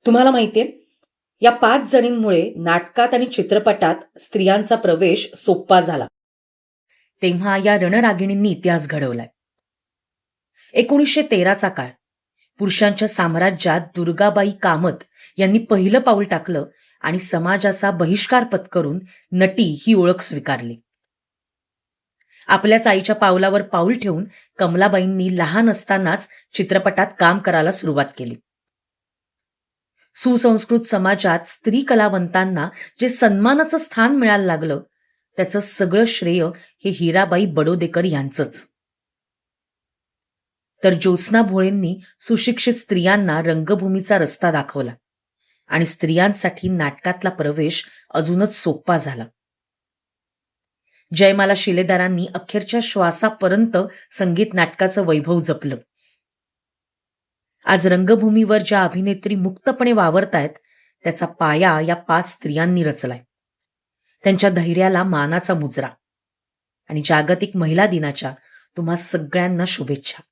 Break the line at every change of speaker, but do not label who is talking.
तुम्हाला माहितीये, या 5 जणींमुळे नाटकात आणि चित्रपटात स्त्रियांचा प्रवेश सोपा झाला. तेव्हा या रणरागिणींनी इतिहास घडवलाय. 1913चा काळ. पुरुषांच्या साम्राज्यात दुर्गाबाई कामत यांनी पहिलं पाऊल टाकलं आणि समाजाचा बहिष्कार पत्करून नटी ही ओळख स्वीकारली. आपल्याच आईच्या पावलावर पाऊल ठेवून कमलाबाईंनी लहान असतानाच चित्रपटात काम करायला सुरुवात केली. सुसंस्कृत समाजात स्त्री कलावंतांना जे सन्मानाचं स्थान मिळायला लागलं, त्याचं सगळं श्रेय हे हिराबाई बडोदेकर यांचंच. तर ज्योत्स्ना भोळेंनी सुशिक्षित स्त्रियांना रंगभूमीचा रस्ता दाखवला आणि स्त्रियांसाठी नाटकातला प्रवेश अजूनच सोपा झाला. जयमाला शिलेदारांनी अखेरच्या श्वासापर्यंत संगीत नाटकाचं वैभव जपलं. आज रंगभूमीवर ज्या अभिनेत्री मुक्तपणे वावरतायत, त्याचा पाया या 5 स्त्रियांनी रचलाय. त्यांच्या धैर्याला मानाचा मुजरा. आणि जागतिक महिला दिनाच्या तुम्हा सगळ्यांना शुभेच्छा.